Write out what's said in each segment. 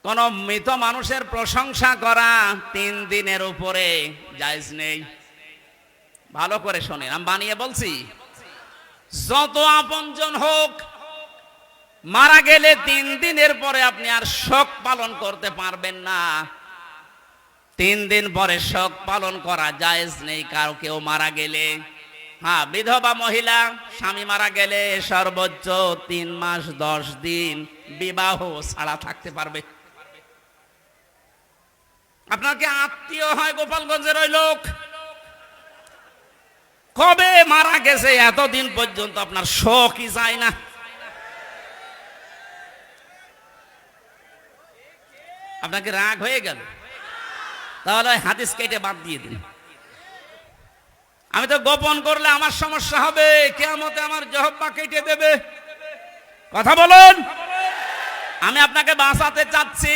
কোন মৃত মানুষের প্রশংসা করা 3 দিনের উপরে জায়েজ নেই। ভালো করে শোনেন, আমি বানিয়ে বলছি। যত আপনজন হোক, মারা গেলে 3 দিনের পরে আপনি আর শোক পালন করতে পারবেন না। 3 দিন পরে শোক পালন করা জায়েজ নেই কারো কেউ মারা গেলে। হ্যাঁ, বিধবা মহিলা স্বামী মারা গেলে সর্বোচ্চ 3 মাস 10 দিন বিবাহ ছাড়া থাকতে পারবে। আপনার কি আত্মীয় হয় গোপালগঞ্জের ওই লোক? কবে মারা গেছে এতদিন পর্যন্ত আপনার শোকই যায় না। আপনাকে রাগ হয়ে গেল, তাহলে হাদিস কেটে বাদ দিয়ে দিন। আমি তো গোপন করলে আমার সমস্যা হবে, কিয়ামতে আমার জিহ্বা কেটে দেবে। কথা বলুন। আমি আপনাকে বাঁচাতে চাচ্ছি,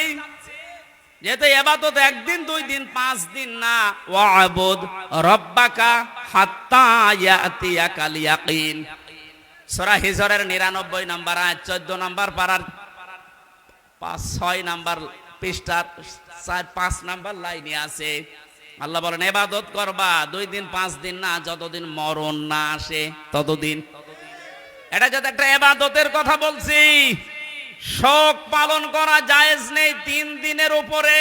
যেহেতু ইবাদত 1 দিন 2 দিন 5 দিন না। ওয়াবুদ রব্বাকা হাত্তা ইয়াতিয়াকাল ইয়াকিন, সূরা হিজরের 99 নম্বর আয়াত 14 নম্বর পারার 6 নম্বর পৃষ্ঠার 5 নম্বর লাইনে আছে। আল্লাহ বলেন ইবাদত করবা 2 দিন 5 দিন না, যতদিন মরণ না আসে ততদিন। এটা যদি একটা ইবাদতের কথা বলছি, শোক পালন করা জায়েজ নেই 3 দিনের উপরে।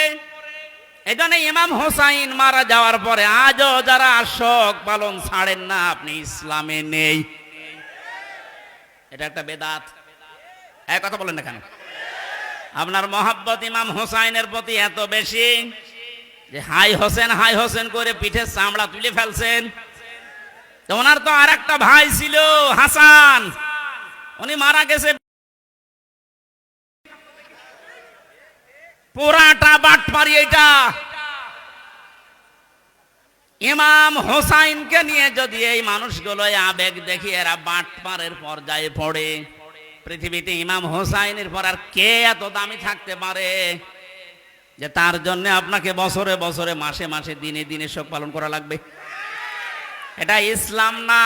এজন্য ইমাম হোসাইন মারা যাওয়ার পরে আজও যারা শোক পালন ছাড়েন না, আপনি ইসলামে নেই। এটা একটা বেদাত। এই কথা বলেন না কেন? আপনার মহব্বত ইমাম হোসাইনের প্রতি এত বেশি যে হাই হোসেন করে পিঠে চামড়া তুলে ফেলছেন। তো ওনার তো আর একটা ভাই ছিল হাসান, উনি মারা গেছে। পুরাটা বাটপারি এটা। ইমাম হোসাইনকে নিয়ে যদি এই মানুষগুলো আবেগ দেখি, এরা বাটপারের পর্যায়ে পড়ে। পৃথিবীতে ইমাম হোসাইনের পর আর কে এত দামি থাকতে পারে যে তার জন্য আপনাকে বছরে বছরে মাসে মাসে দিনে দিনে শোক পালন করা লাগবে? এটা ইসলাম না।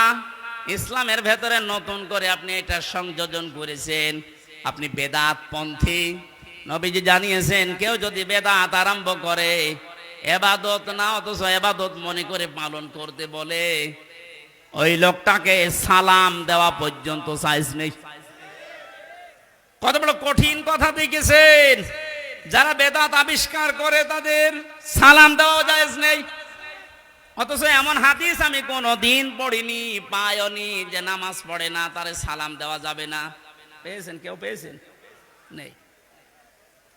ইসলামের ভেতরে নতুন করে আপনি এটা সংযোজন করেছেন, আপনি বেদাত পন্থী। নবীজি জানিয়েছেন, কেউ যদি বেদাত আরম্ভ করে, ইবাদত না অথচ ইবাদত মনে করে পালন করতে বলে, ওই লোকটাকে সালাম দেওয়া পর্যন্ত জায়েজ নেই। কত বড় কঠিন কথা দেখেছেন। যারা বেদাত আবিষ্কার করে তাদের সালাম দেওয়া জায়েজ নেই। অথচ এমন হাদিস আমি কোনোদিন পড়িনি, পাইনি যে নামাজ পড়ে না তারে সালাম দেওয়া যাবে না। পেয়েছেন? কেউ পেয়েছেন? নেই।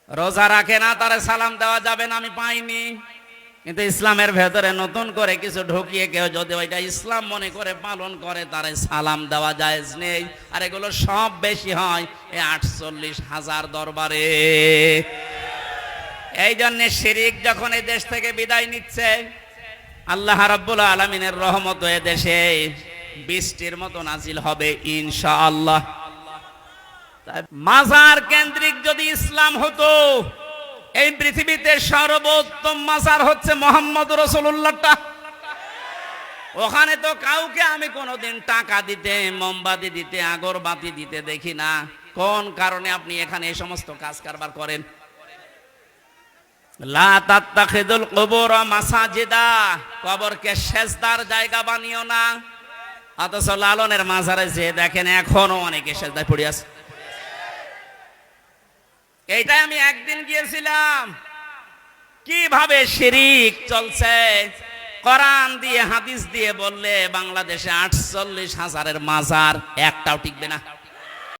রোজা রাখে না তারে সালাম দেওয়া যাবে না, আমি পাইনি। কিন্তু ইসলামের ভেতরে নতুন করে কিছু ঢুকিয়ে কেউ যদি ওইটা ইসলাম মনে করে পালন করে, তারে সালাম দেওয়া জায়েজ নেই। আর এগুলো সব বেশি হয় এই 48,000 দরবারে। এই জন্য শিরিক যখন এই দেশ থেকে বিদায় নিচ্ছে, আল্লাহ রাব্বুল আলামিনের রহমত এ দেশে বৃষ্টির মতো নাজিল হবে ইনশাআল্লাহ। মাজার কেন্দ্রিক যদি ইসলাম হতো, এই পৃথিবীতে সর্বোত্তম মাজার হচ্ছে মুহাম্মদ রাসূলুল্লাহটা। ওখানে তো কাউকে আমি কোনোদিন টাকা দিতে, মোমবাতি দিতে, আগরবাতি দিতে দেখি না। কোন কারণে আপনি এখানে এই সমস্ত কাজ কারবার করেন? লা তাত্তাখিদুল কুবুর মাসাজিদা, কবরকে সেজদার জায়গা বানিও না। অথচ লালনের মাজারে যে দেখেন এখনো অনেকে সেজদায় পড়ে আছে। এইটাই আমি একদিন গিয়েছিলাম, কিভাবে শিরিক চলছে। কোরআন দিয়ে হাদিস দিয়ে বললে বাংলাদেশে 48,000-এর মাজার একটাও টিকবে না।